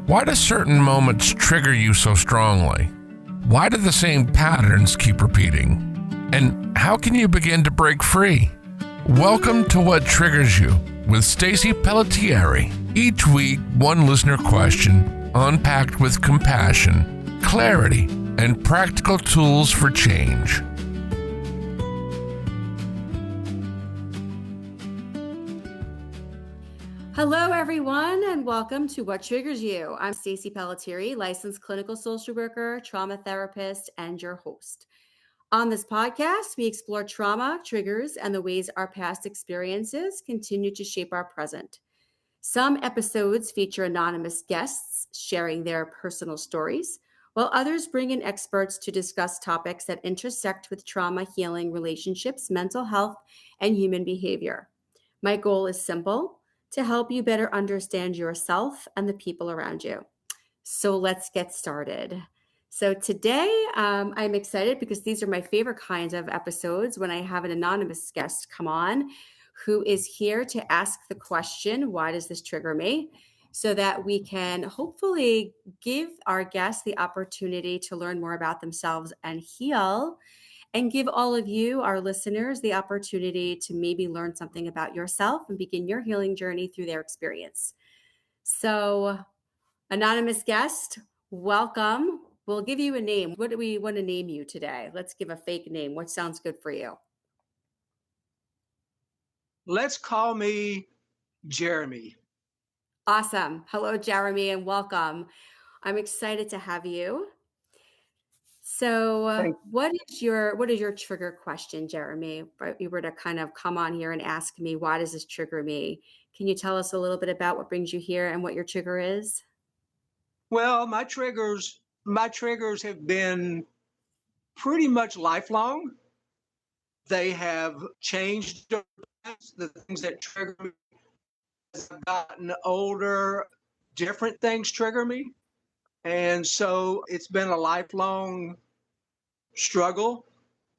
Why do certain moments trigger you so strongly? Why do the same patterns keep repeating? And how can you begin to break free? Welcome to What Triggers You with Stacy Pelletieri. Each week, one listener question unpacked with compassion, clarity, and practical tools for change. Hello, everyone, and welcome to What Triggers You. I'm Stacy Pelletieri, licensed clinical social worker, trauma therapist, and your host. On this podcast, we explore trauma, triggers, and the ways our past experiences continue to shape our present. Some episodes feature anonymous guests sharing their personal stories, while others bring in experts to discuss topics that intersect with trauma, healing, relationships, mental health, and human behavior. My goal is simple: to help you better understand yourself and the people around you. So let's get started. So today I'm excited because these are my favorite kinds of episodes when I have an anonymous guest come on who is here to ask the question, why does this trigger me? So that we can hopefully give our guests the opportunity to learn more about themselves and heal, and give all of you, our listeners, the opportunity to maybe learn something about yourself and begin your healing journey through their experience. So, anonymous guest, welcome. We'll give you a name. What do we want to name you today? Let's give a fake name. What sounds good for you? Let's call me Jeremy. Awesome. Hello, Jeremy, and welcome. I'm excited to have you. So, what is your trigger question, Jeremy? If you were to kind of come on here and ask me, why does this trigger me? Can you tell us a little bit about what brings you here and what your trigger is? Well, my triggers have been pretty much lifelong. They have changed. The things that trigger me as I've gotten older, different things trigger me. And so it's been a lifelong struggle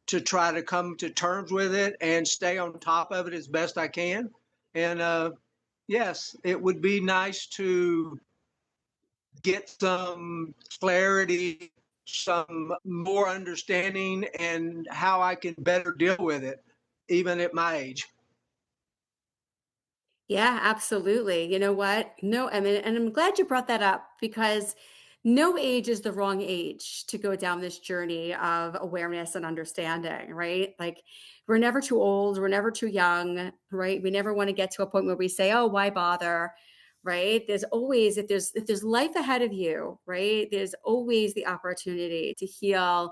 to try to come to terms with it and stay on top of it as best I can. And yes, it would be nice to get some clarity, some more understanding, and how I can better deal with it, even at my age. Yeah, absolutely. You know what? No, I mean, and I'm glad you brought that up because no age is the wrong age to go down this journey of awareness and understanding, right? Like, we're never too old, we're never too young, right? We never want to get to a point where we say, "Oh, why bother?" Right? There's always, if there's life ahead of you, right? There's always the opportunity to heal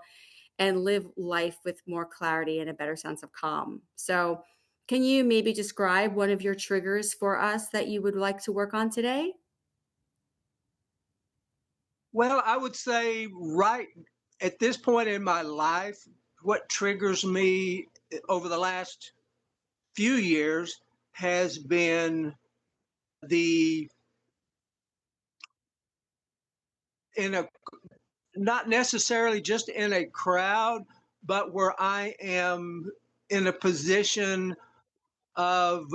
and live life with more clarity and a better sense of calm. So, can you maybe describe one of your triggers for us that you would like to work on today? Well, I would say right at this point in my life, what triggers me over the last few years has been the in a not necessarily just in a crowd, but where I am in a position of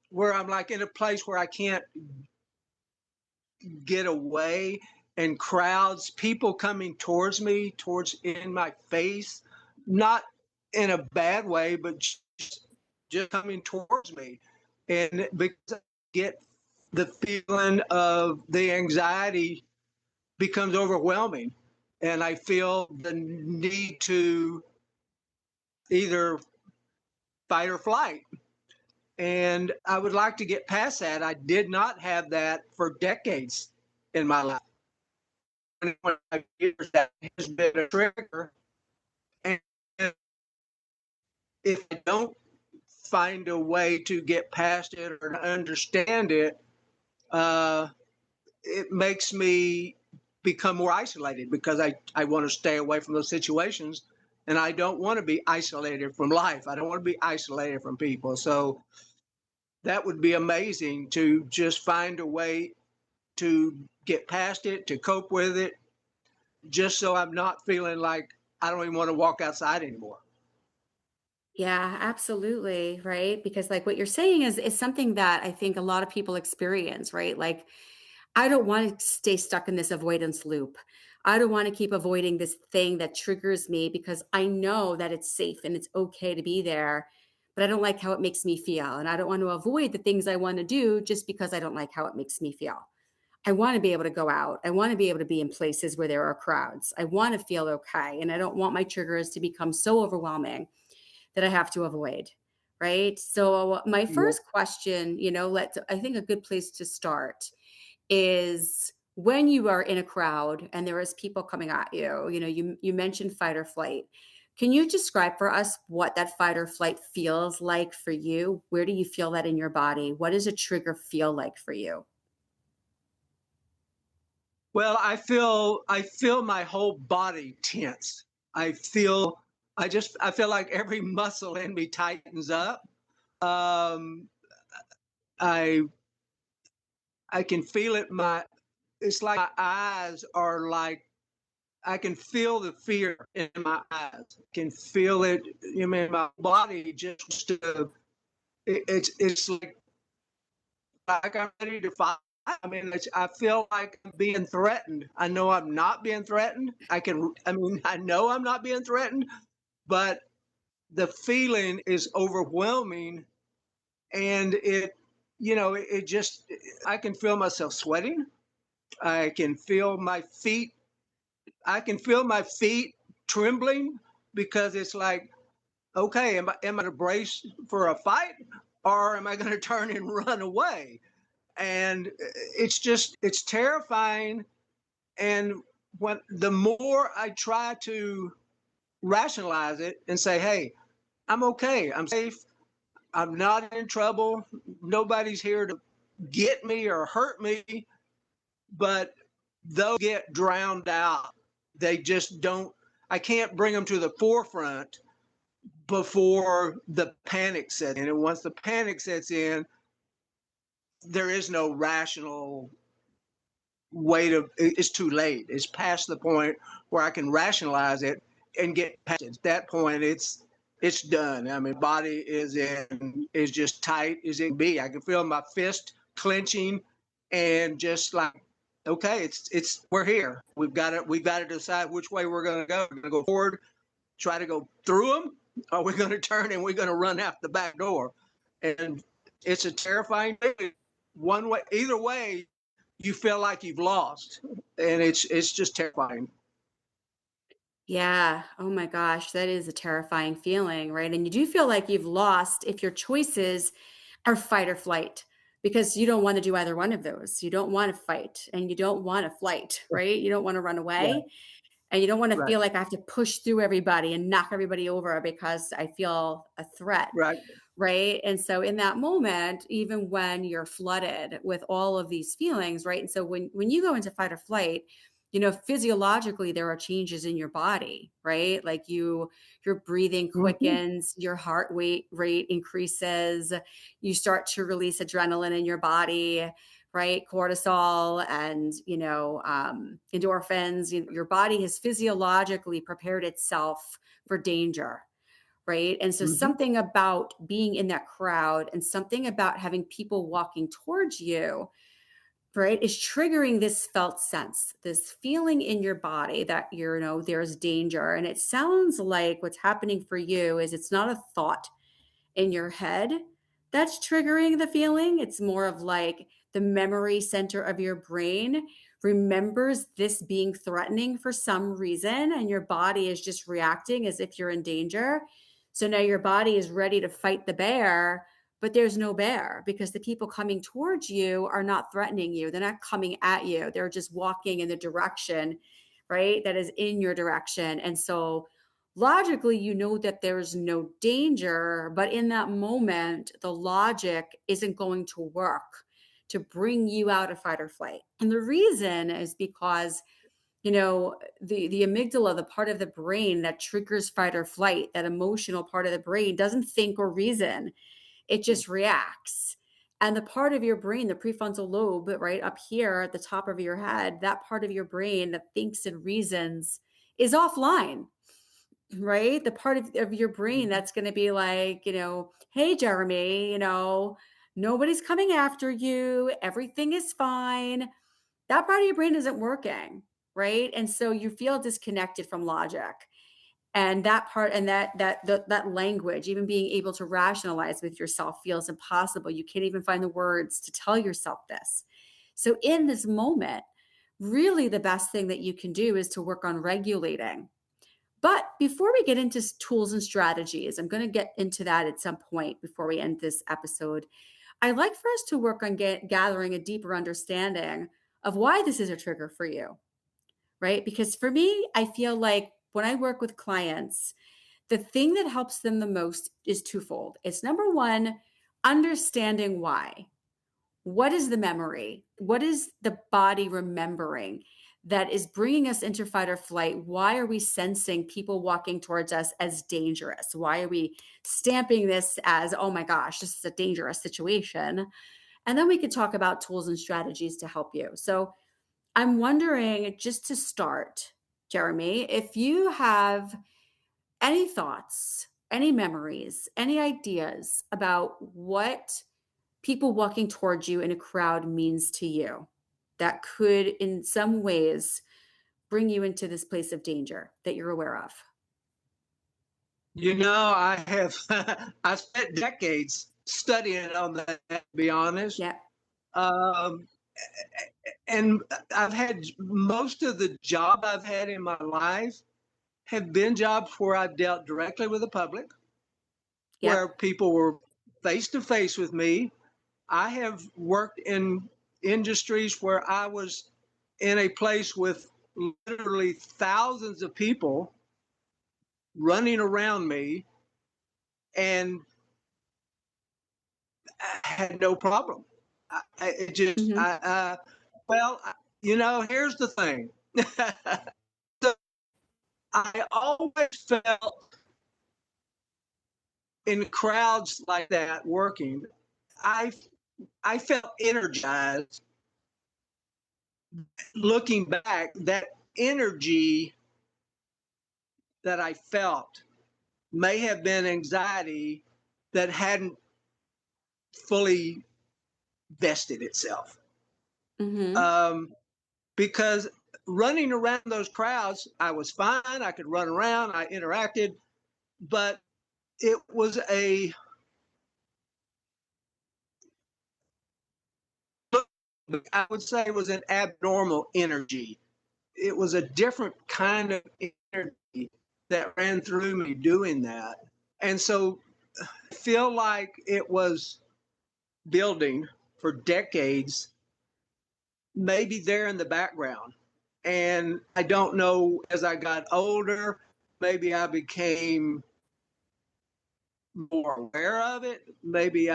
where I'm like in a place where I can't get away, and crowds, people coming towards me, towards in my face, not in a bad way, but just coming towards me. And because I get the feeling of the anxiety becomes overwhelming, and I feel the need to either fight or flight. And I would like to get past that. I did not have that for decades in my life. 25 years that has been a trigger. And if I don't find a way to get past it or understand it, it makes me become more isolated because I want to stay away from those situations. And I don't want to be isolated from life. I don't want to be isolated from people. So that would be amazing to just find a way to get past it, to cope with it, just so I'm not feeling like I don't even want to walk outside anymore. Yeah, absolutely. Right. Because like what you're saying is something that I think a lot of people experience, right? Like, I don't want to stay stuck in this avoidance loop. I don't want to keep avoiding this thing that triggers me because I know that it's safe and it's okay to be there, but I don't like how it makes me feel. And I don't want to avoid the things I want to do just because I don't like how it makes me feel. I want to be able to go out. I want to be able to be in places where there are crowds. I want to feel okay. And I don't want my triggers to become so overwhelming that I have to avoid. Right. So, my Yeah. first question, I think a good place to start is when you are in a crowd and there is people coming at you, you mentioned fight or flight. Can you describe for us what that fight or flight feels like for you? Where do you feel that in your body? What does a trigger feel like for you? Well, I feel my whole body tense. I feel I feel like every muscle in me tightens up. Um, I I can feel it. It's like my eyes are like I can feel the fear in my eyes. I can feel it. I mean, my body just it's like I'm ready to fight. I mean, I feel like I'm being threatened. I know I'm not being threatened. I mean, I know I'm not being threatened, but the feeling is overwhelming. And it just, I can feel myself sweating. I can feel my feet, I can feel my feet trembling because it's like, okay, am I to brace for a fight or am I going to turn and run away? And it's terrifying. And when the more I try to rationalize it and say, hey, I'm okay, I'm safe, I'm not in trouble, nobody's here to get me or hurt me, but those get drowned out. They just don't, I can't bring them to the forefront before the panic sets in. And once the panic sets in, there is no rational way to, it's too late. It's past the point where I can rationalize it and get past it. At that point, it's done. I mean, body is just tight as it can be. I can feel my fist clenching and just like, okay, it's we're here. We've got to decide which way we're going to go. We're going to go forward, try to go through them, or we're going to turn and we're going to run out the back door. And it's a terrifying thing. One way, either way, you feel like you've lost, and it's just terrifying. Yeah. Oh my gosh, that is a terrifying feeling, right? And you do feel like you've lost if your choices are fight or flight because you don't want to do either one of those. You don't want to fight and you don't want to flight, right? You don't want to run Right, away and you don't want to right, feel like I have to push through everybody and knock everybody over because I feel a threat, right. right? And so in that moment, even when you're flooded with all of these feelings, right? And so when you go into fight or flight, physiologically there are changes in your body, right? Like your breathing Mm-hmm. quickens, your rate increases, you start to release adrenaline in your body, right? Cortisol and endorphins. Your body has physiologically prepared itself for danger, right? And so Mm-hmm. something about being in that crowd and something about having people walking towards you, right, is triggering this felt sense, this feeling in your body that there's danger. And it sounds like what's happening for you is it's not a thought in your head that's triggering the feeling. It's more of like the memory center of your brain remembers this being threatening for some reason, and your body is just reacting as if you're in danger. So now your body is ready to fight the bear, but there's no bear because the people coming towards you are not threatening you. They're not coming at you. They're just walking in the direction, right? That is in your direction. And so logically you know that there's no danger, but in that moment the logic isn't going to work to bring you out of fight or flight. And the reason is because the amygdala, the part of the brain that triggers fight or flight, that emotional part of the brain, doesn't think or reason, it just reacts. And the part of your brain, the prefrontal lobe, right up here at the top of your head, that part of your brain that thinks and reasons is offline, right? The part of your brain Mm-hmm. that's going to be like, hey, Jeremy, nobody's coming after you. Everything is fine. that part of your brain isn't working, right? And so you feel disconnected from logic. And that part and that language, even being able to rationalize with yourself feels impossible. You can't even find the words to tell yourself this. So in this moment, really the best thing that you can do is to work on regulating. But before we get into tools and strategies, I'm going to get into that at some point before we end this episode. I'd like for us to work on gathering a deeper understanding of why this is a trigger for you, right? Because for me, I feel like when I work with clients, the thing that helps them the most is twofold. It's number one, understanding why. What is the memory? What is the body remembering that is bringing us into fight or flight? Why are we sensing people walking towards us as dangerous? Why are we stamping this as, oh my gosh, this is a dangerous situation? And then we could talk about tools and strategies to help you. So I'm wondering, just to start, Jeremy, if you have any thoughts, any memories, any ideas about what people walking towards you in a crowd means to you that could, in some ways, bring you into this place of danger that you're aware of? You know, I have I spent decades studying on that, to be honest. Yeah. Um, and I've had most of the job I've had in my life have been jobs where I dealt directly with the public, Yep. where people were face to face with me. I have worked in industries where I was in a place with literally thousands of people running around me, and I had no problem. It just, Mm-hmm. well, you know, here's the thing. So I always felt in crowds like that working, I I felt energized. Looking back, that energy that I felt may have been anxiety that hadn't fully vested itself. Mm-hmm. Um, because running around those crowds, I was fine. I could run around, I interacted, but it was I would say it was an abnormal energy. It was a different kind of energy that ran through me doing that. And so I feel like it was building for decades, maybe there in the background. And I don't know, as I got older, maybe I became more aware of it. Maybe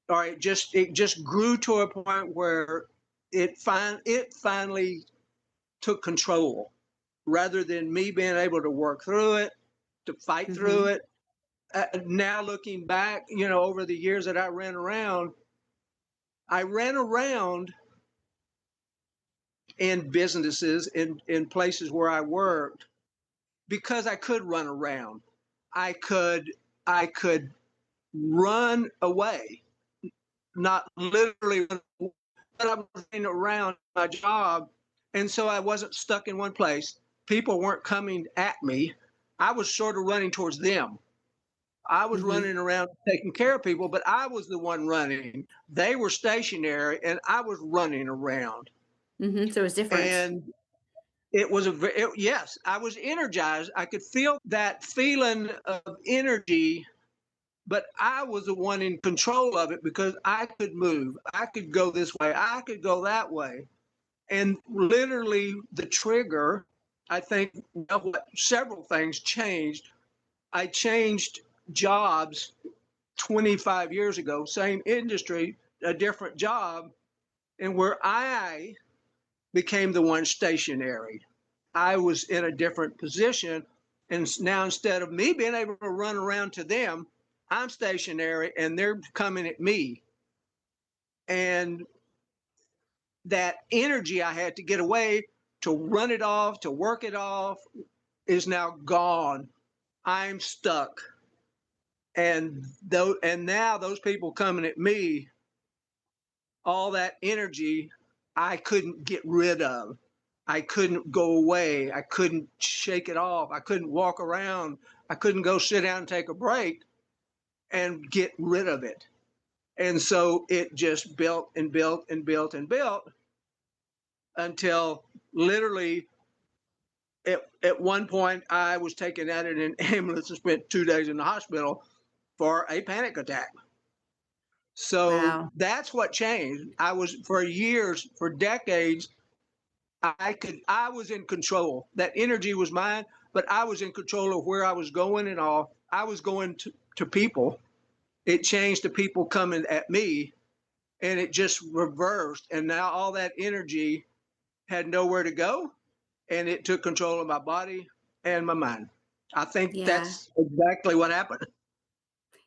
or it just grew to a point where it finally took control rather than me being able to work through it, to fight through Mm-hmm. it. Now looking back, you know, over the years that I ran around in businesses, in places where I worked, because I could run around. I could I could run away, not literally, but I was running around my job, and so I wasn't stuck in one place. People weren't coming at me. I was sort of running towards them. I was Mm-hmm. running around taking care of people, but I was the one running. They were stationary, and I was running around. Mm-hmm. So it's different. And it was yes, I was energized. I could feel that feeling of energy, but I was the one in control of it because I could move. I could go this way. I could go that way. And literally the trigger, I think, well, several things changed. I changed jobs 25 years ago, same industry, a different job, and where I became the one stationary. I was in a different position. And now instead of me being able to run around to them, I'm stationary and they're coming at me. And that energy I had to get away, to run it off, to work it off, is now gone. I'm stuck. And now those people coming at me, all that energy I couldn't get rid of. I couldn't go away. I couldn't shake it off. I couldn't walk around. I couldn't go sit down and take a break and get rid of it. And so it just built and built and built and built until literally at one point I was taken out in an ambulance and spent 2 days in the hospital for a panic attack. So Wow. that's what changed. I was for years, for decades, I was in control. That energy was mine, but I was in control of where I was going and all. I was going to people. It changed to people coming at me, and it just reversed. And now all that energy had nowhere to go, and it took control of my body and my mind. I think Yeah. that's exactly what happened.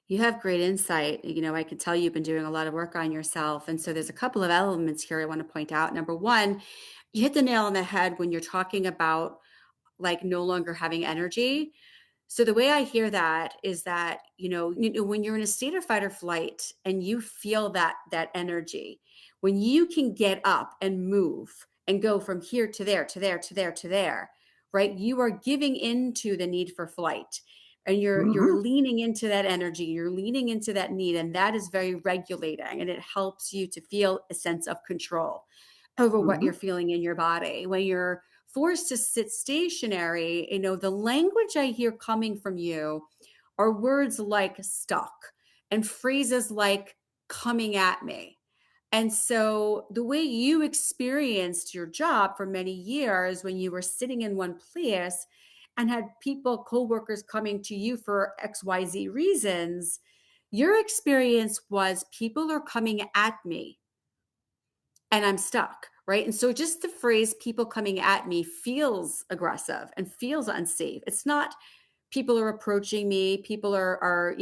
You have great insight. I can tell you've been doing a lot of work on yourself. And so there's a couple of elements here I want to point out. Number one, you hit the nail on the head when you're talking about like no longer having energy. So the way I hear that is that, when you're in a state of fight or flight and you feel that energy, when you can get up and move and go from here to there, to there, to there, to there, right? You are giving into the need for flight and you're Mm-hmm. leaning into that energy, you're leaning into that need, and that is very regulating and it helps you to feel a sense of control over what Mm-hmm. you're feeling in your body. When you're forced to sit stationary, the language I hear coming from you are words like stuck and phrases like coming at me. And so the way you experienced your job for many years when you were sitting in one place and had people, coworkers coming to you for XYZ reasons, your experience was people are coming at me and I'm stuck, right? And so just the phrase people coming at me feels aggressive and feels unsafe. It's not people are approaching me, people are,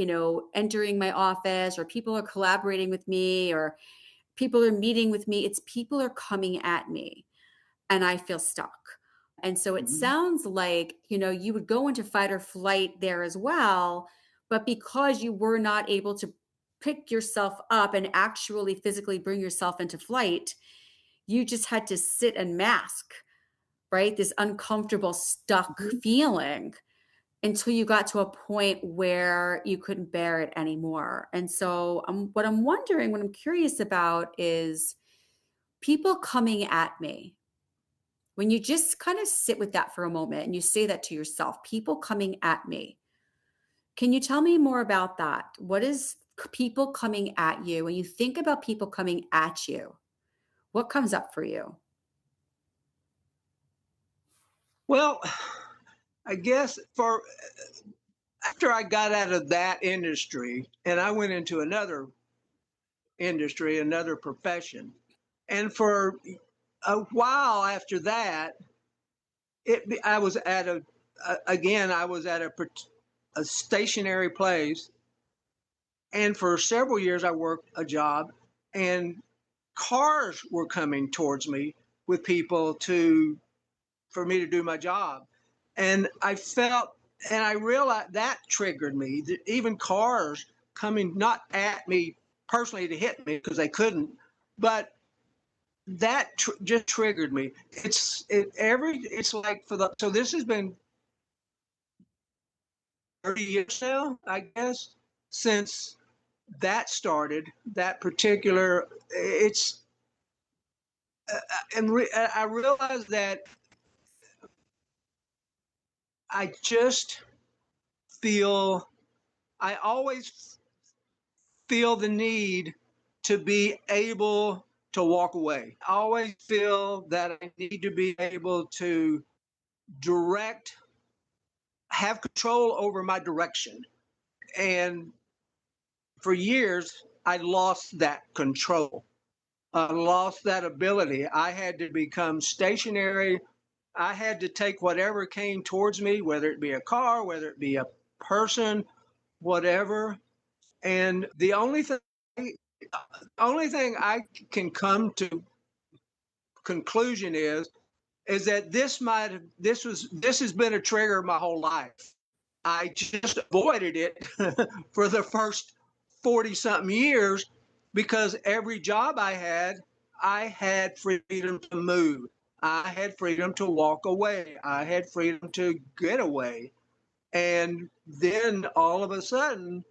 entering my office, or people are collaborating with me, or people are meeting with me. It's people are coming at me and I feel stuck. And so it Mm-hmm. sounds like, you would go into fight or flight there as well, but because you were not able to pick yourself up and actually physically bring yourself into flight, you just had to sit and mask, right? This uncomfortable, stuck Mm-hmm. feeling until you got to a point where you couldn't bear it anymore. And so, what I'm wondering, what I'm curious about is people coming at me. When you just kind of sit with that for a moment and you say that to yourself, people coming at me. Can you tell me more about that? What is people coming at you? When you think about people coming at you, what comes up for you? Well, I guess for after I got out of that industry and I went into another industry, another profession, and for a while after that, I was at again I was at a stationary place, and for several years I worked a job, and cars were coming towards me with people to for me to do my job, and I realized that triggered me. That even cars coming not at me personally to hit me because they couldn't, but that just triggered me. It's like for the so this has been 30 years now, I guess, since that started. That particular it's I realized that I just feel I always feel the need to be able to walk away. I always feel that I need to be able to direct, have control over my direction. And for years, I lost that control. I lost that ability. I had to become stationary. I had to take whatever came towards me, whether it be a car, whether it be a person, whatever. And the only thing I can come to conclusion is that this has been a trigger my whole life. I just avoided it for the first 40 something years because every job I had, I had freedom to move. I had freedom to walk away. I had freedom to get away. And then all of a sudden,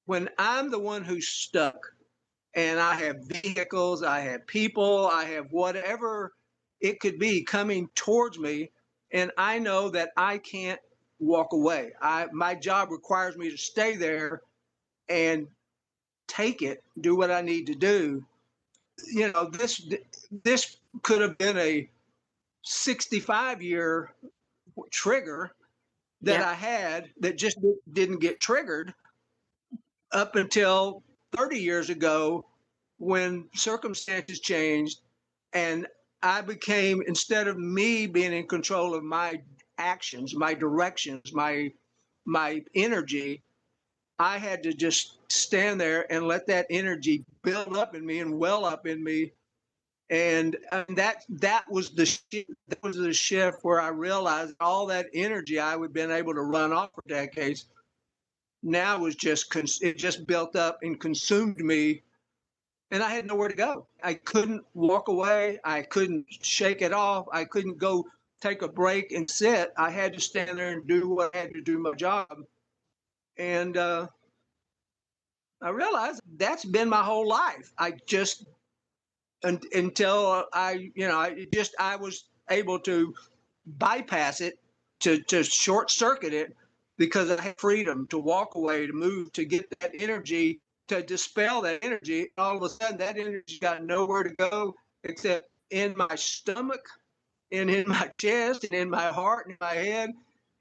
when I'm the one who's stuck and I have vehicles, I have people, I have whatever it could be coming towards me, and I know that I can't walk away. My job requires me to stay there and take it, do what I need to do. This could have been a 65-year trigger that Yep. I had that just didn't get triggered up until 30 years ago when circumstances changed and I became, instead of me being in control of my actions, my directions, my energy, I had to just stand there and let that energy build up in me and well up in me. And that was the shift where I realized all that energy I had been able to run off for decades now was it just built up and consumed me, and I had nowhere to go. I couldn't walk away. I couldn't shake it off. I couldn't go take a break and sit. I had to stand there and do what I had to do, my job. And I realized that's been my whole life. I just until I was able to bypass it, to short circuit it, because I had freedom to walk away, to move, to get that energy, to dispel that energy. All of a sudden, that energy got nowhere to go except in my stomach and in my chest and in my heart and in my head,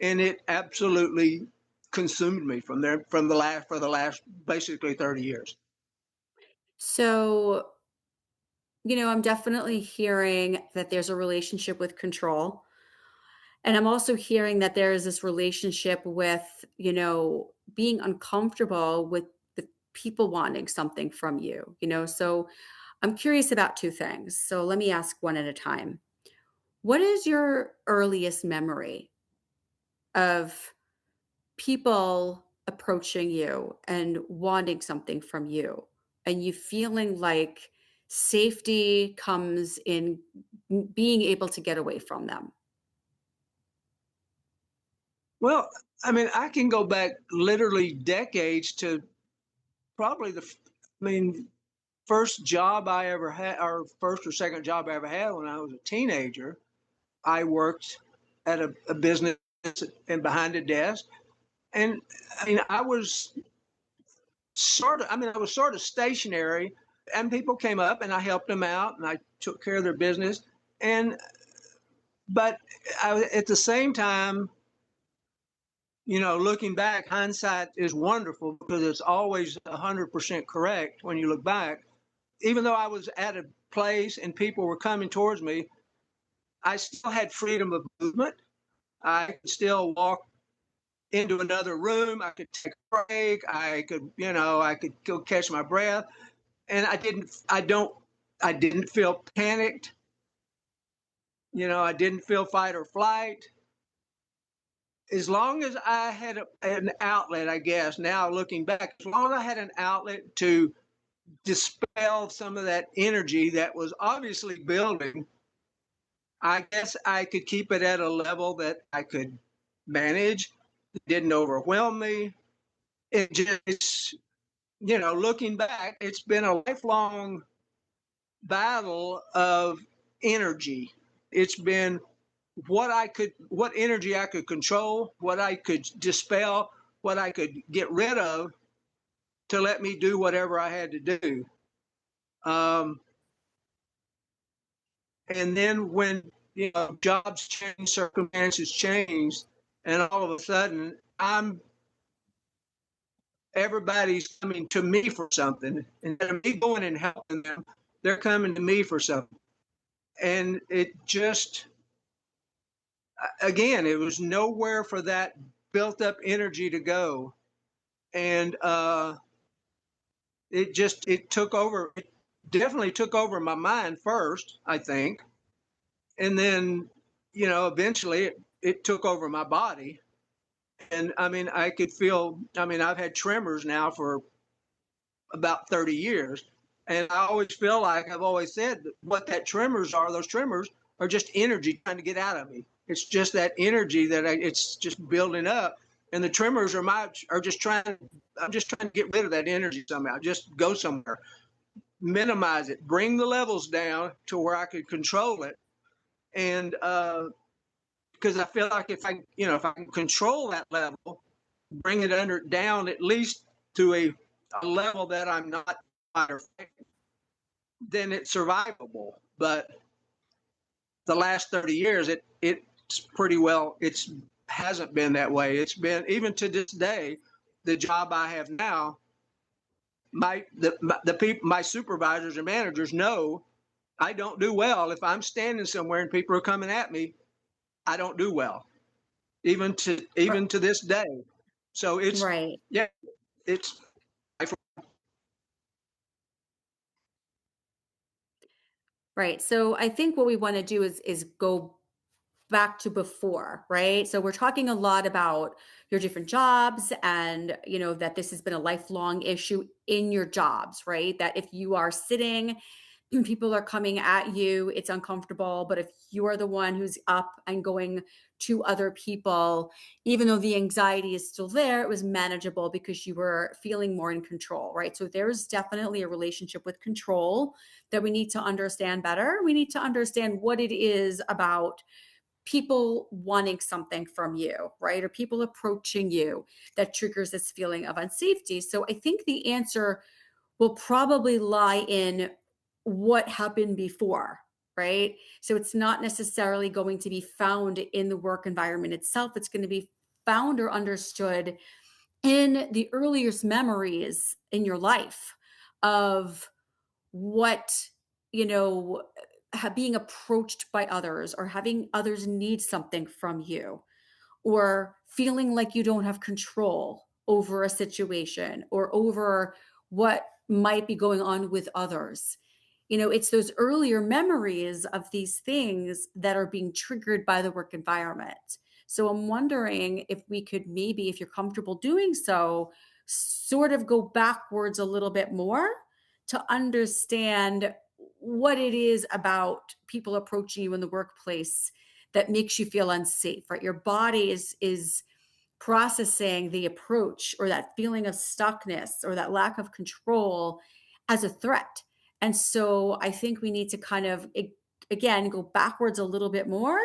and it absolutely consumed me from there for the last basically 30 years. So, I'm definitely hearing that there's a relationship with control. And I'm also hearing that there is this relationship with, being uncomfortable with people wanting something from you. So I'm curious about two things. So let me ask one at a time. What is your earliest memory of people approaching you and wanting something from you and you feeling like safety comes in being able to get away from them? Well, I mean, I can go back literally decades to probably I mean, first job I ever had, or first or second job I ever had when I was a teenager. I worked at a business and behind a desk. And I mean, I was sort of stationary, and people came up and I helped them out and I took care of their business. And, but at the same time, looking back, hindsight is wonderful because it's always 100% correct when you look back. Even though I was at a place and people were coming towards me, I still had freedom of movement. I could still walk into another room. I could take a break. I could go catch my breath. And I didn't feel panicked. I didn't feel fight or flight. As long as I had an outlet, I guess, now looking back, as long as I had an outlet to dispel some of that energy that was obviously building, I guess I could keep it at a level that I could manage. It didn't overwhelm me. It just, looking back, it's been a lifelong battle of energy. It's been what energy I could control, what I could dispel, what I could get rid of to let me do whatever I had to do. Um, and then when jobs change, circumstances change, and all of a sudden everybody's coming to me for something. Instead of me going and helping them, they're coming to me for something. And it just, again, it was nowhere for that built up energy to go. And it took over, it definitely took over my mind first, I think. And then, eventually it took over my body. And I mean, I've had tremors now for about 30 years. And I always feel like I've always said that what that tremors are, those tremors are just energy trying to get out of me. It's just that energy that it's just building up. And the tremors are just trying, I'm just trying to get rid of that energy somehow. Just go somewhere, minimize it, bring the levels down to where I could control it. And because I feel like if I can control that level, bring it down at least to a level that I'm not, then it's survivable. But the last 30 years, it's pretty well, it's hasn't been that way. It's been, even to this day, the job I have now, the people, my supervisors and managers know I don't do well. If I'm standing somewhere and people are coming at me, I don't do well, even to this day. So it's, Right. yeah, it's, Right. So I think what we want to do is go back to before, right? So we're talking a lot about your different jobs and, that this has been a lifelong issue in your jobs, right? That if you are sitting, people are coming at you, it's uncomfortable. But if you are the one who's up and going to other people, even though the anxiety is still there, it was manageable because you were feeling more in control, right? So there's definitely a relationship with control that we need to understand better. We need to understand what it is about people wanting something from you, right? Or people approaching you that triggers this feeling of unsafety. So I think the answer will probably lie in what happened before, right? So it's not necessarily going to be found in the work environment itself. It's going to be found or understood in the earliest memories in your life of what, you know, being approached by others or having others need something from you or feeling like you don't have control over a situation or over what might be going on with others. It's those earlier memories of these things that are being triggered by the work environment. So I'm wondering if we could maybe, if you're comfortable doing so, sort of go backwards a little bit more to understand what it is about people approaching you in the workplace that makes you feel unsafe, right? Your body is processing the approach or that feeling of stuckness or that lack of control as a threat. And so I think we need to kind of, again, go backwards a little bit more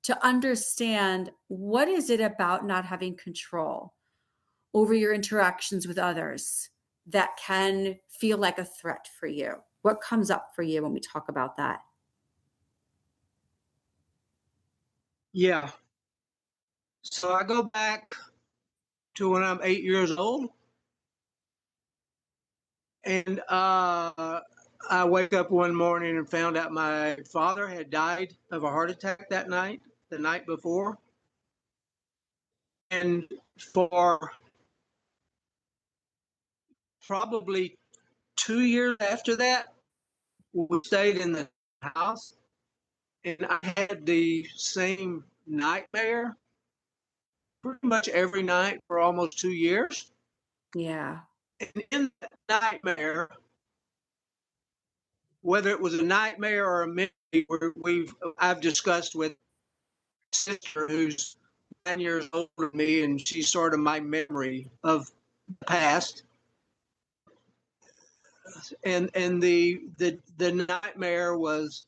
to understand what is it about not having control over your interactions with others that can feel like a threat for you. What comes up for you when we talk about that? yeah. So I go back to when I'm 8 years old, and I wake up one morning and found out my father had died of a heart attack that night, the night before. And for probably 2 years after that, we stayed in the house, and I had the same nightmare pretty much every night for almost 2 years. Yeah. And in that nightmare, whether it was a nightmare or a memory, I've discussed with sister who's 10 years older than me, and she's sort of my memory of the past. And the nightmare was,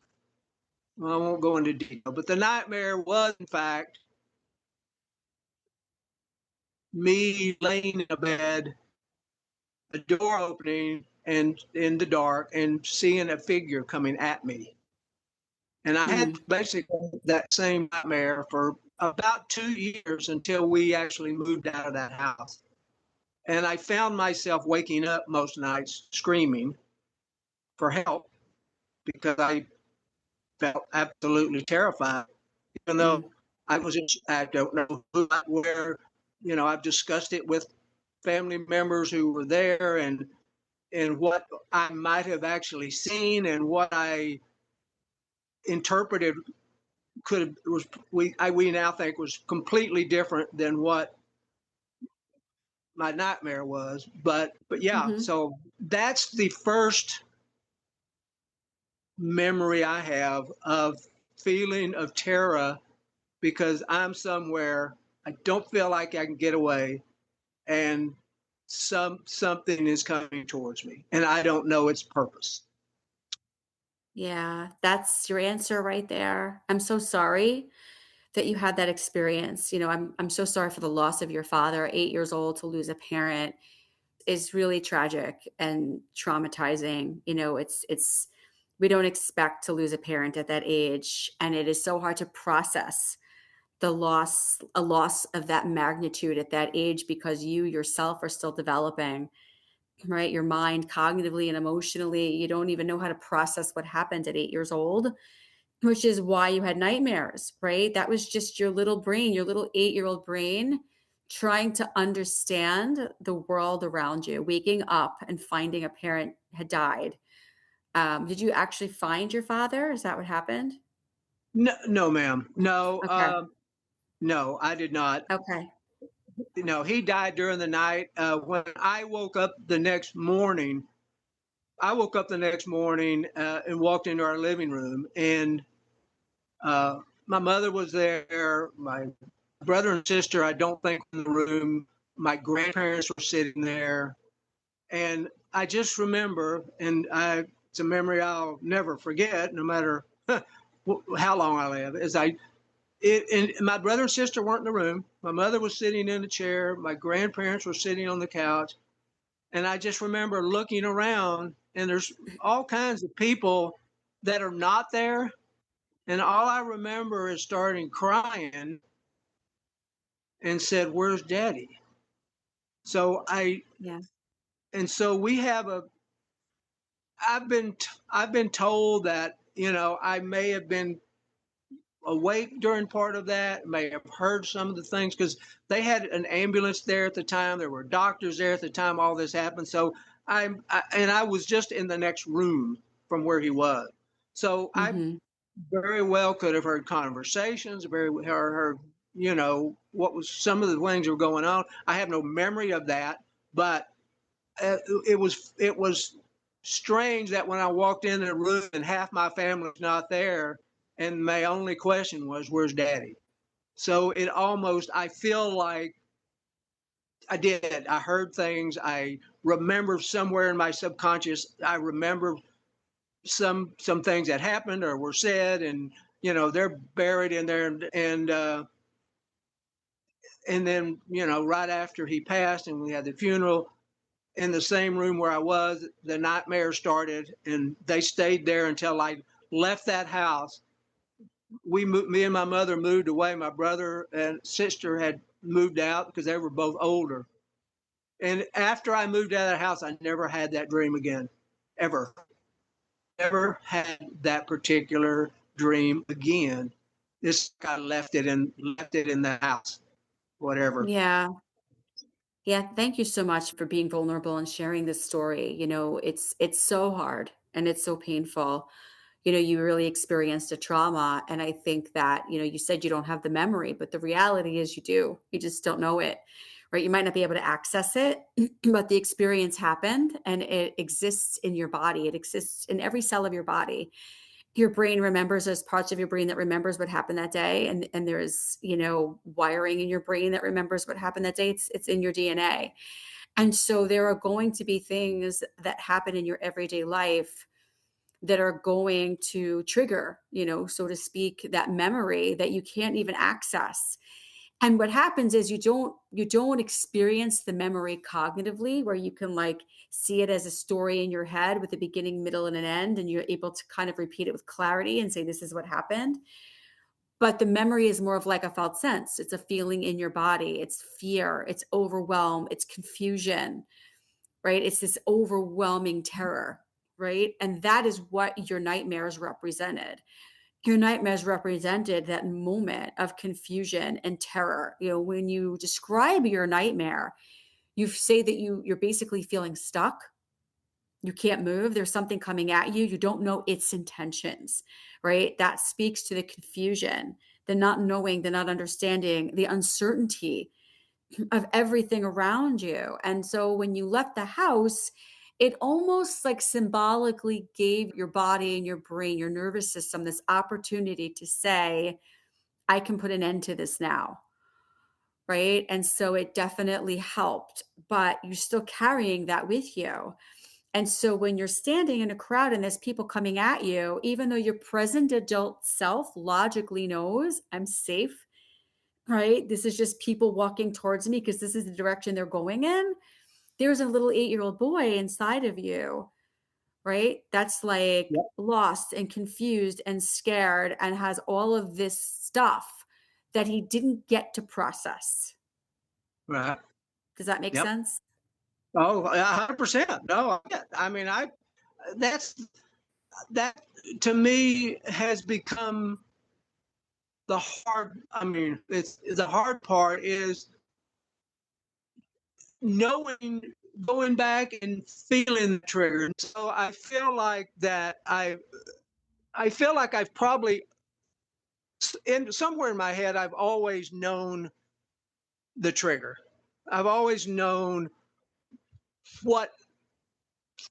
well, I won't go into detail, but the nightmare was in fact me laying in a bed, a door opening, and in the dark, and seeing a figure coming at me. And I had Mm. basically that same nightmare for about 2 years until we actually moved out of that house. And I found myself waking up most nights screaming for help because I felt absolutely terrified, even though Mm. I don't know who, where, I've discussed it with family members who were there, and what I might have actually seen and what I interpreted we now think was completely different than what my nightmare was. But yeah, Hmm. so that's the first. memory I have of feeling of terror because I'm somewhere I don't feel like I can get away, and something is coming towards me, and I don't know its purpose. Yeah, that's your answer right there. I'm so sorry that you had that experience. I'm so sorry for the loss of your father. 8 years old to lose a parent is really tragic and traumatizing. It's we don't expect to lose a parent at that age, and it is so hard to process a loss of that magnitude at that age because you yourself are still developing, right? Your mind cognitively and emotionally, you don't even know how to process what happened at 8 years old, which is why you had nightmares, right? That was just your little brain, your little 8-year-old brain trying to understand the world around you, waking up and finding a parent had died. Did you actually find your father? Is that what happened? No, no, ma'am. No, Okay. no, I did not. Okay. No, he died during the night. When I woke up the next morning, and walked into our living room, and my mother was there. My brother and sister, I don't think, were in the room. My grandparents were sitting there, and I just remember, it's a memory I'll never forget, no matter how long I live. And my brother and sister weren't in the room. My mother was sitting in a chair. My grandparents were sitting on the couch, and I just remember looking around, and there's all kinds of people that are not there. And all I remember is starting crying and said, "Where's Daddy?" So I, Yeah. and so we have a. I've been told that I may have been awake during part of that, may have heard some of the things because they had an ambulance there at the time. There were doctors there at the time all this happened. So I was just in the next room from where he was. So I Mm-hmm. very well could have heard conversations, heard what was some of the things that were going on. I have no memory of that, but it was strange that when I walked in the room and half my family was not there, and my only question was, "Where's Daddy?" So I feel like I did. I heard things. I remember somewhere in my subconscious. I remember some things that happened or were said, and they're buried in there, and then right after he passed, and we had the funeral in the same room where I was, the nightmare started, and they stayed there until I left that house. Me and my mother moved away. My brother and sister had moved out because they were both older. And after I moved out of the house, I never had that dream again, ever. Never had that particular dream again. This guy left it in the house, whatever. Yeah. Yeah, thank you so much for being vulnerable and sharing this story. It's so hard and it's so painful. You really experienced a trauma, and I think that, you said you don't have the memory, but the reality is you do. You just don't know it. Right? You might not be able to access it, but the experience happened and it exists in your body. It exists in every cell of your body. Your brain remembers, there's parts of your brain that remembers what happened that day, and there's wiring in your brain that remembers what happened that day. It's in your DNA. And so there are going to be things that happen in your everyday life that are going to trigger, so to speak, that memory that you can't even access. And what happens is you don't experience the memory cognitively, where you can like see it as a story in your head with a beginning, middle, and an end, and you're able to kind of repeat it with clarity and say, this is what happened. But the memory is more of like a felt sense. It's a feeling in your body. It's fear, it's overwhelm, it's confusion, right? It's this overwhelming terror, right? And that is what your nightmares represented. Your nightmares represented that moment of confusion and terror. When you describe your nightmare, you say that you're basically feeling stuck. You can't move. There's something coming at you. You don't know its intentions, right? That speaks to the confusion, the not knowing, the not understanding, the uncertainty of everything around you. And so when you left the house, it almost like symbolically gave your body and your brain, your nervous system, this opportunity to say, I can put an end to this now. Right. And so it definitely helped, but you're still carrying that with you. And so when you're standing in a crowd and there's people coming at you, even though your present adult self logically knows I'm safe, right? This is just people walking towards me because this is the direction they're going in. There's a little 8-year-old boy inside of you, right? That's like Yep. lost and confused and scared and has all of this stuff that he didn't get to process. Right. Does that make Yep. sense? Oh, 100%. No, I mean, that's, that to me has become I mean, it's the hard part is knowing, going back and feeling the trigger. And so I feel like that I feel like I've probably in somewhere in my head I've always known the trigger. I've always known what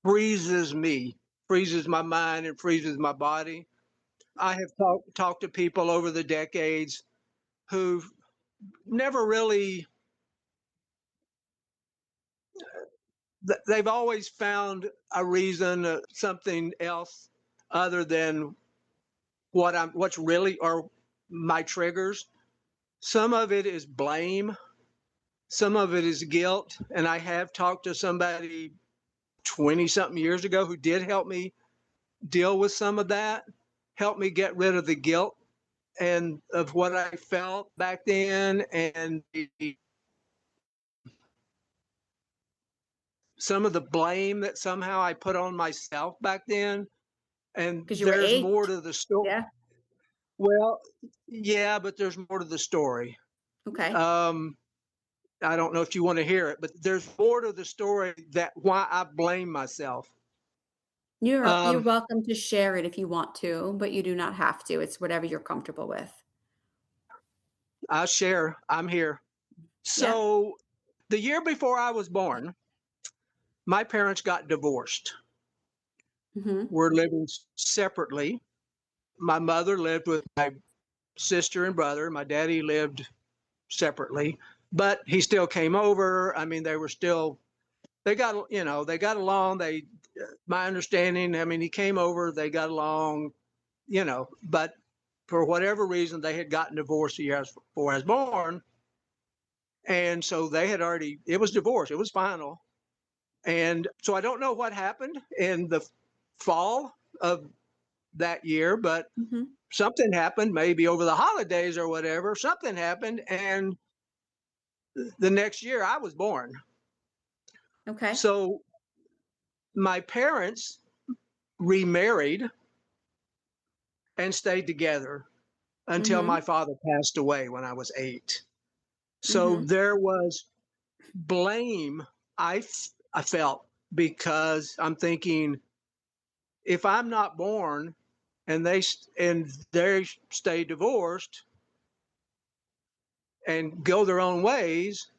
freezes my mind and freezes my body. I have talked to people over the decades who've never really, they've always found a reason, something else other than what's really, or my triggers. Some of it is blame, some of it is guilt. And I have talked to somebody 20 something years ago who did help me deal with some of that, help me get rid of the guilt and of what I felt back then, and some of the blame that somehow I put on myself back then. And Because you were there's 8. more to the story. Yeah. Well, yeah, but there's more to the story. Okay. Um, I don't know if you want to hear it, but there's more to the story that why I blame myself. You're Um, welcome to share it if you want to, but you do not have to. It's whatever you're comfortable with. I share. I'm here. Yeah. So the year before I was born, my parents got divorced. Mhm. We're living separately. My mother lived with my sister and brother. My daddy lived separately, but he still came over. I mean, they were still, they got along. My understanding, I mean, he came over, they got along, but for whatever reason, they had gotten divorced a year before I was born. And so they had already, it was divorce, it was final. And so I don't know what happened in the fall of that year, but Mhm. something happened, maybe over the holidays or whatever, something happened. And the next year I was born. Okay. So my parents remarried and stayed together until my Mhm. father passed away when I was 8. So Mhm. there was blame I felt, because I'm thinking, if I'm not born and they stay divorced and go their own ways,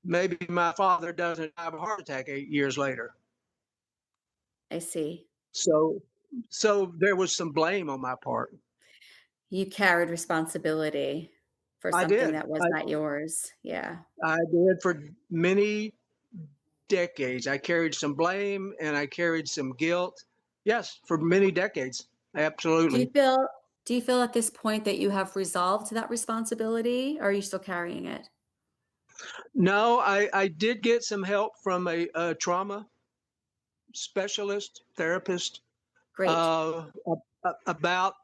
maybe my father doesn't have a heart attack 8 years later. I see. So so there was some blame on my part. You carried responsibility for I something did. that was not yours. Yeah. I did for many decades. I carried some blame and I carried some guilt. Yes, for many decades. Do you Absolutely. feel do you feel at this point that you have resolved that responsibility, or are you still carrying it? No, I did get some help from a trauma specialist, therapist, Great. about,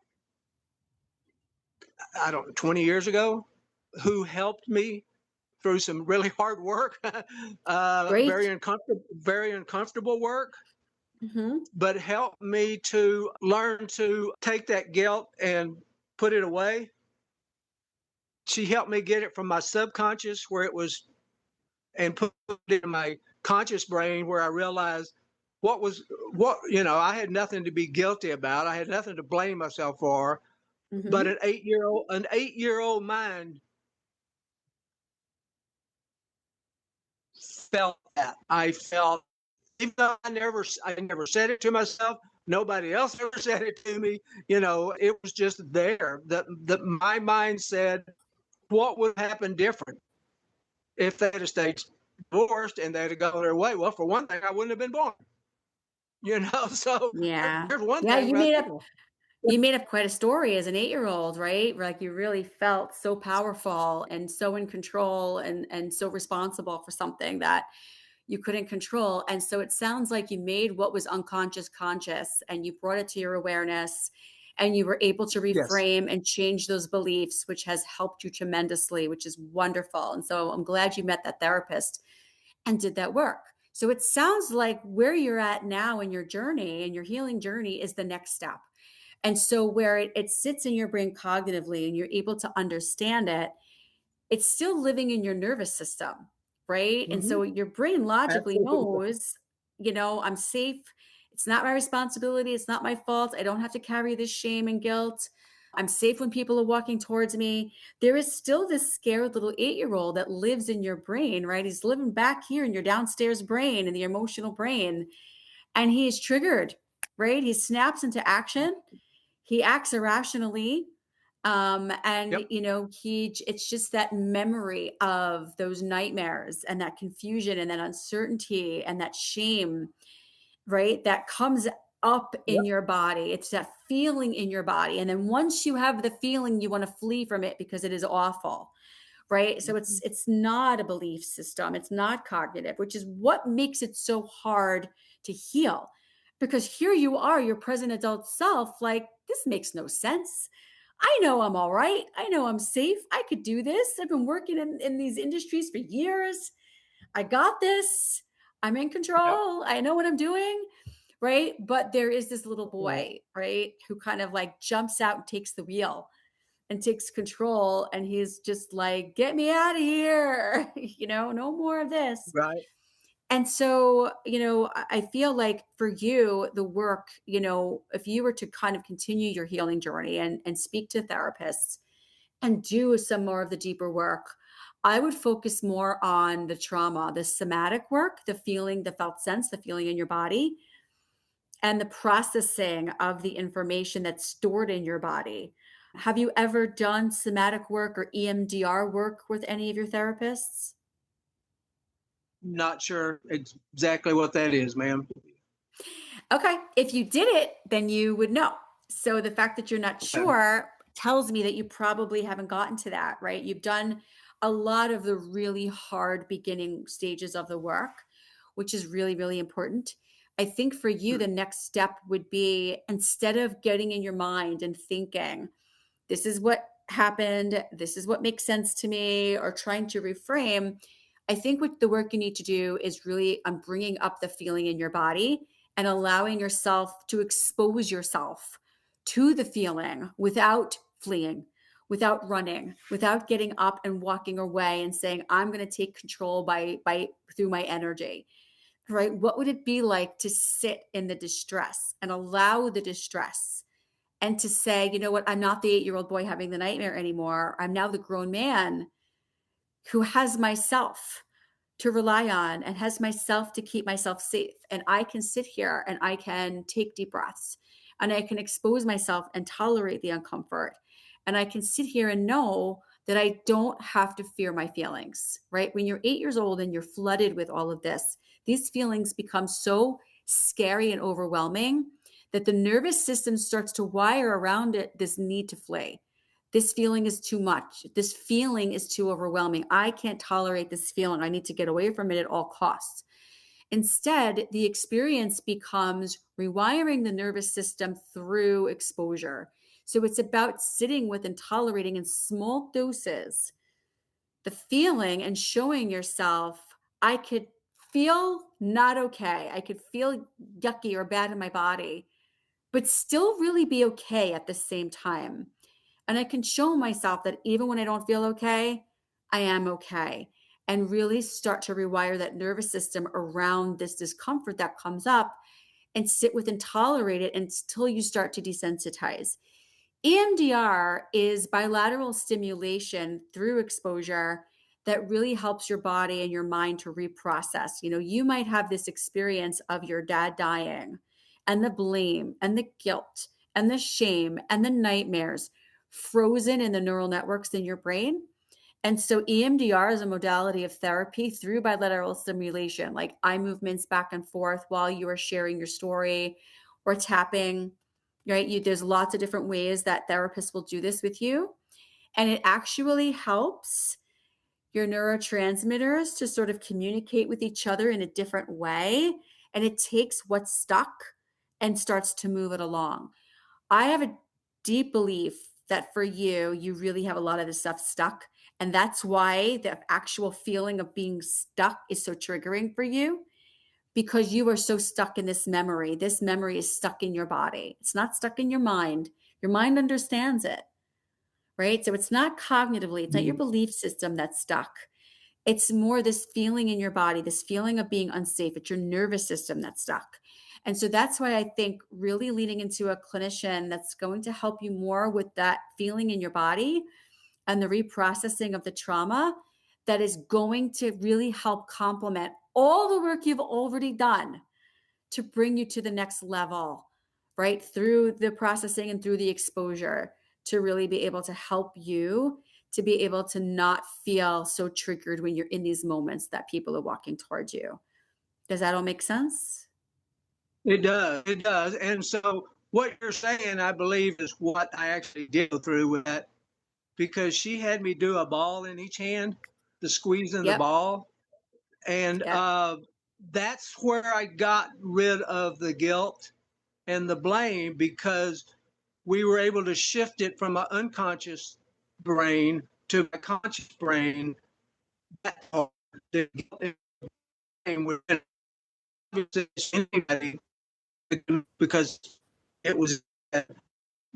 I don't know, 20 years ago, who helped me through some really hard work, Great. very uncomfortable work, Mhm. but helped me to learn to take that guilt and put it away. She helped me get it from my subconscious where it was, and put it in my conscious brain where I realized I had nothing to be guilty about. I had nothing to blame myself for, but Mhm. an 8-year-old mind felt that. I felt even though I never said it to myself. Nobody else ever said it to me. You know, it was just there. That my mind said, what would happen different if they had stayed divorced and they'd have gone their way? Well, for one thing, I wouldn't have been born. You know, so Yeah. there's one Yeah, thing right there. you made up quite a story as an 8-year-old, right? Like you really felt so powerful and so in control and so responsible for something that you couldn't control. And so it sounds like you made what was unconscious conscious and you brought it to your awareness and you were able to Yes. reframe and change those beliefs, which has helped you tremendously, which is wonderful. And so I'm glad you met that therapist and did that work. So it sounds like where you're at now in your journey and your healing journey is the next step. And so where it sits in your brain cognitively and you're able to understand it, it's still living in your nervous system, right? And Hmm. so your brain logically Absolutely. knows, I'm safe. It's not my responsibility. It's not my fault. I don't have to carry this shame and guilt. I'm safe when people are walking towards me. There is still this scared little 8-year-old that lives in your brain, right? He's living back here in your downstairs brain, in the emotional brain, and he is triggered, right? He snaps into action. He acts irrationally. And Yep. it's just that memory of those nightmares and that confusion and that uncertainty and that shame, right? That comes up in Yep. your body. It's that feeling in your body. And then once you have the feeling, you want to flee from it because it is awful, right? So it's not a belief system. It's not cognitive, which is what makes it so hard to heal. Because here you are, your present adult self, like, this makes no sense. I know I'm all right. I know I'm safe. I could do this. I've been working in these industries for years. I got this. I'm in Yep. control. I know what I'm doing. Right. But there is this little Right. boy, right, who kind of like jumps out and takes the wheel and takes control. And he's just like, get me out of here. No more of this. Right. And so, I feel like for you, the work, if you were to kind of continue your healing journey and speak to therapists and do some more of the deeper work, I would focus more on the trauma, the somatic work, the feeling, the felt sense, the feeling in your body, and the processing of the information that's stored in your body. Have you ever done somatic work or EMDR work with any of your therapists? Not sure exactly what that is, ma'am. Okay. If you did it, then you would know. So the fact that you're not Okay. sure tells me that you probably haven't gotten to that, right? You've done a lot of the really hard beginning stages of the work, which is really, really important. I think for you, Hmm. the next step would be, instead of getting in your mind and thinking, this is what happened, this is what makes sense to me, or trying to reframe, I think what the work you need to do is really on bringing up the feeling in your body and allowing yourself to expose yourself to the feeling without fleeing, without running, without getting up and walking away and saying, I'm going to take control by through my energy. Right? What would it be like to sit in the distress and allow the distress and to say, you know what, I'm not the 8-year-old boy having the nightmare anymore. I'm now the grown man who has myself to rely on and has myself to keep myself safe. And I can sit here and I can take deep breaths and I can expose myself and tolerate the uncomfort. And I can sit here and know that I don't have to fear my feelings, right? When you're 8 years old and you're flooded with all of this, these feelings become so scary and overwhelming that the nervous system starts to wire around it this need to flee. This feeling is too much. This feeling is too overwhelming. I can't tolerate this feeling. I need to get away from it at all costs. Instead, the experience becomes rewiring the nervous system through exposure. So it's about sitting with and tolerating in small doses the feeling and showing yourself, I could feel not okay. I could feel yucky or bad in my body, but still really be okay at the same time. And I can show myself that even when I don't feel okay, I am okay. And really start to rewire that nervous system around this discomfort that comes up and sit with and tolerate it until you start to desensitize. EMDR is bilateral stimulation through exposure that really helps your body and your mind to reprocess. You might have this experience of your dad dying, and the blame and the guilt and the shame and the nightmares frozen in the neural networks in your brain. And so EMDR is a modality of therapy through bilateral stimulation, like eye movements back and forth while you are sharing your story, or tapping, right? There's lots of different ways that therapists will do this with you. And it actually helps your neurotransmitters to sort of communicate with each other in a different way. And it takes what's stuck and starts to move it along. I have a deep belief that for you, you really have a lot of this stuff stuck. And that's why the actual feeling of being stuck is so triggering for you, because you are so stuck in this memory. This memory is stuck in your body. It's not stuck in your mind. Your mind understands it, right? So it's not cognitively, it's not your belief system that's stuck. It's more this feeling in your body, this feeling of being unsafe. It's your nervous system that's stuck. And so that's why I think really leading into a clinician that's going to help you more with that feeling in your body and the reprocessing of the trauma, that is going to really help complement all the work you've already done to bring you to the next level, right? Through the processing and through the exposure, to really be able to help you to be able to not feel so triggered when you're in these moments that people are walking towards you. Does that all make sense? It does. It does. And so what you're saying, I believe, is what I actually did go through with that, because she had me do a ball in each hand, the squeezing the Yep. ball. And Yep. that's where I got rid of the guilt and the blame, because we were able to shift it from my unconscious brain to my conscious brain. That part, the guilt and blame were anybody, because it was,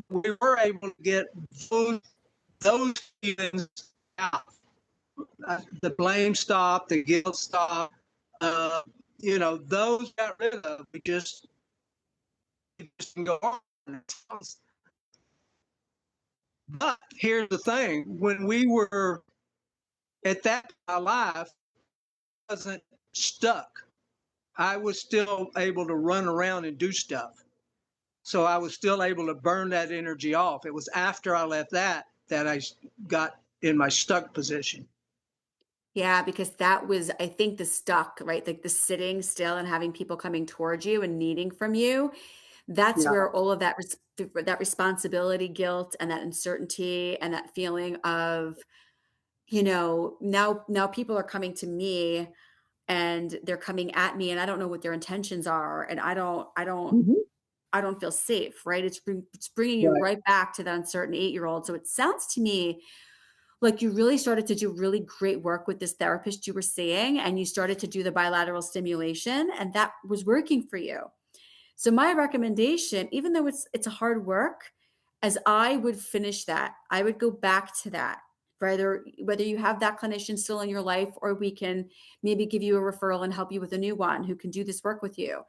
we were able to get those feelings out. The blame stopped, the guilt stopped. Those got rid of. We just can go on. But here's the thing: when we were at that, my life wasn't stuck. I was still able to run around and do stuff. So I was still able to burn that energy off. It was after I left that I got in my stuck position. Yeah, because that was, I think, the stuck, right? Like the sitting still and having people coming towards you and needing from you. That's Yeah. where all of that responsibility, guilt, and that uncertainty and that feeling of, now people are coming to me and they're coming at me and I don't know what their intentions are, and Mhm. I don't feel safe, right? It's bringing you Right. right back to that uncertain 8-year-old. So it sounds to me like you really started to do really great work with this therapist you were seeing, and you started to do the bilateral stimulation, and that was working for you. So my recommendation, even though it's a hard work, as I would finish that, I would go back to that. Whether you have that clinician still in your life, or we can maybe give you a referral and help you with a new one who can do this work with you,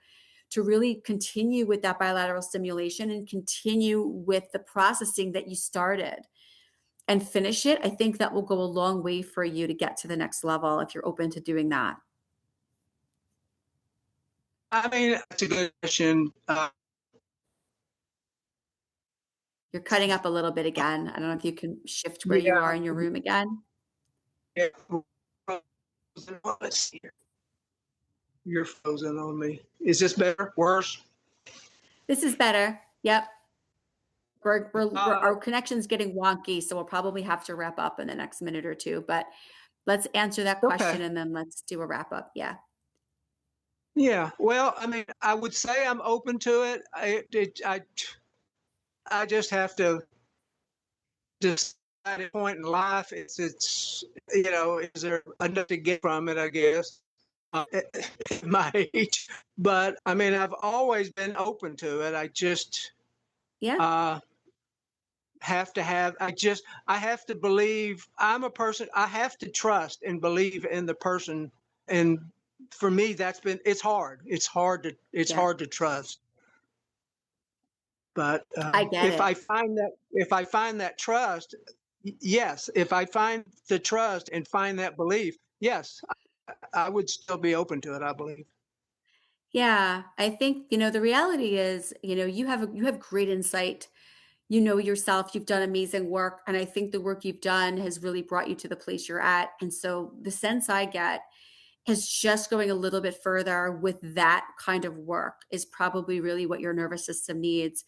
to really continue with that bilateral stimulation and continue with the processing that you started and finish it. I think that will go a long way for you to get to the next level if you're open to doing that. I mean, that's a good question. You're cutting up a little bit again. I don't know if you can shift where you Yeah, are in your room again. yeah. Let's see here. You're frozen on me. Is this better? Worse? This is better. Yep. Uh, Our connection's getting wonky, so we'll probably have to wrap up in the next minute or two. But let's answer that okay. question and then let's do a wrap up. Yeah. Yeah. Well, I mean, I would say I'm open to it. I just have to decide at a point in life. It's is there enough to get from it? I guess at my age, but I mean, I've always been open to it. I just Yeah. uh, I have to believe. I'm a person. I have to trust and believe in the person, and for me, it's hard. It's Yeah. hard to trust. But I get if it. I find that trust, yes, if I find the trust and find that belief, yes, I would still be open to it, I believe. Yeah, I think, the reality is, you have great insight. You know yourself, you've done amazing work, and I think the work you've done has really brought you to the place you're at. And so the sense I get is just going a little bit further with that kind of work is probably really what your nervous system needs.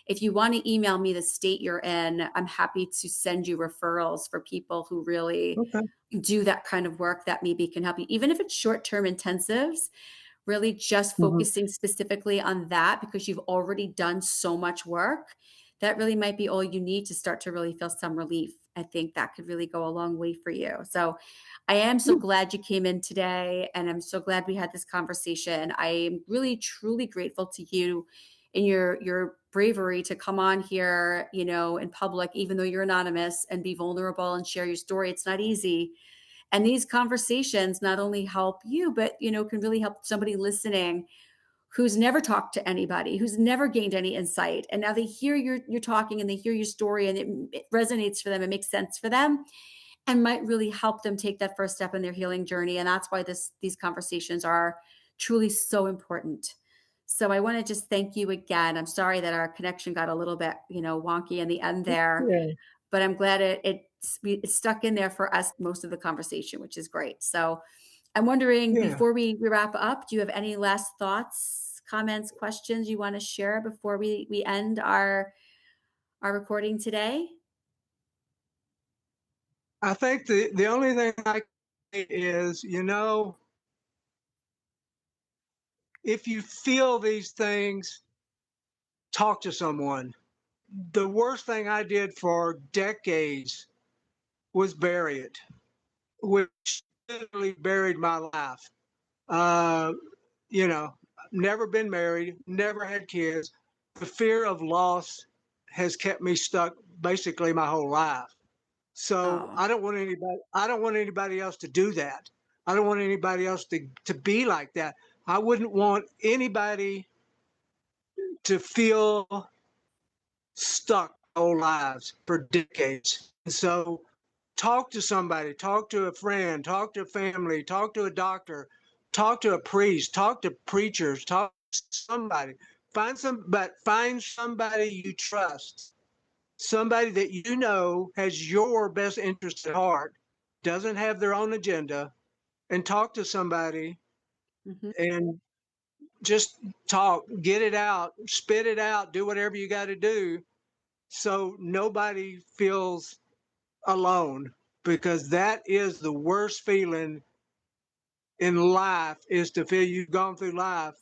If you want to email me the state you're in, I'm happy to send you referrals for people who really Okay. do that kind of work that maybe can help you, even if it's short-term intensives, really just Mhm. focusing specifically on that because you've already done so much work. That really might be all you need to start to really feel some relief. I think that could really go a long way for you. So I am so Yeah. glad you came in today, and I'm so glad we had this conversation. I am really truly grateful to you in your bravery to come on here, in public, even though you're anonymous, and be vulnerable and share your story. It's not easy. And these conversations not only help you, but can really help somebody listening who's never talked to anybody, who's never gained any insight. And now they hear you're talking and they hear your story, and it resonates for them, it makes sense for them, and might really help them take that first step in their healing journey. And that's why these conversations are truly so important. So I want to just thank you again. I'm sorry that our connection got a little bit, wonky in the end there, Yeah. but I'm glad it stuck in there for us most of the conversation, which is great. So I'm wondering, Yeah. before we wrap up, do you have any last thoughts, comments, questions you want to share before we end our recording today? I think the only thing I can say is, if you feel these things, talk to someone. The worst thing I did for decades was bury it, which literally buried my life. Uh, you know, never been married, never had kids. The fear of loss has kept me stuck basically my whole life. So Oh, I don't want anybody else to do that. I don't want anybody else to be like that. I wouldn't want anybody to feel stuck their whole lives for decades. So talk to somebody, talk to a friend, talk to a family, talk to a doctor, talk to a priest, talk to preachers, talk to somebody. Find somebody you trust, somebody that you know has your best interest at heart, doesn't have their own agenda, and talk to somebody mhm. and just talk, get it out, spit it out, do whatever you got to do so nobody feels alone, because that is the worst feeling in life, is to feel you've gone through life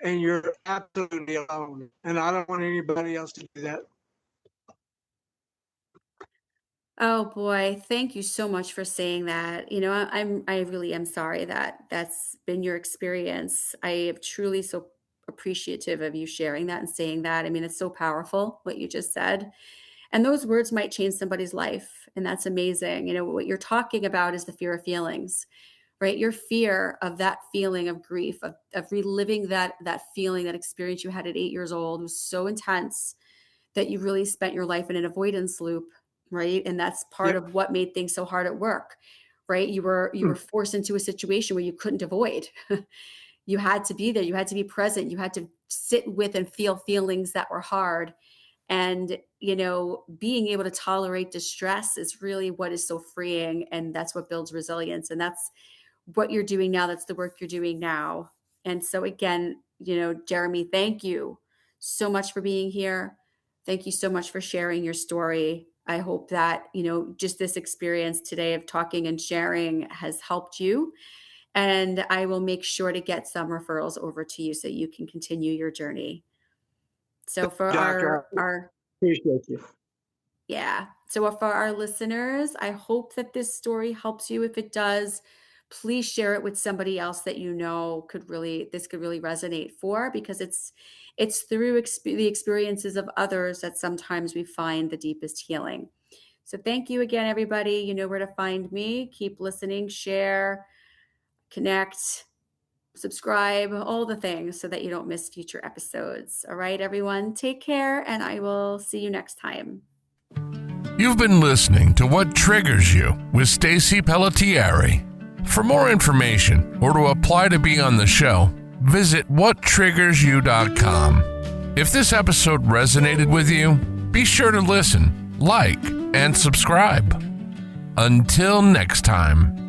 and you're absolutely alone, and I don't want anybody else to do that. Oh boy, thank you so much for saying that. I really am sorry that that's been your experience. I am truly so appreciative of you sharing that and saying that. I mean, it's so powerful what you just said. And those words might change somebody's life, and that's amazing. What you're talking about is the fear of feelings, right? Your fear of that feeling of grief, of reliving that feeling, that experience you had at 8 years old was so intense that you really spent your life in an avoidance loop, right? And that's part Yep. of what made things so hard at work, right? You were forced into a situation where you couldn't avoid. You had to be there, you had to be present, you had to sit with and feel feelings that were hard. And being able to tolerate distress is really what is so freeing, and that's what builds resilience. And that's what you're doing now. That's the work you're doing now. And so again, Jeremy, thank you so much for being here. Thank you so much for sharing your story. I hope that, just this experience today of talking and sharing has helped you. And I will make sure to get some referrals over to you so you can continue your journey. So for Doctor, I our appreciate you. Yeah. So for our listeners, I hope that this story helps you. If it does, please share it with somebody else that this could really resonate for, because it's through the experiences of others that sometimes we find the deepest healing. So thank you again, everybody. You know where to find me. Keep listening, share, connect, subscribe, all the things so that you don't miss future episodes. All right, everyone, take care, and I will see you next time. You've been listening to What Triggers You with Stacy Pelletieri. For more information or to apply to be on the show, visit whattriggersyou.com. If this episode resonated with you, be sure to listen, like, and subscribe. Until next time.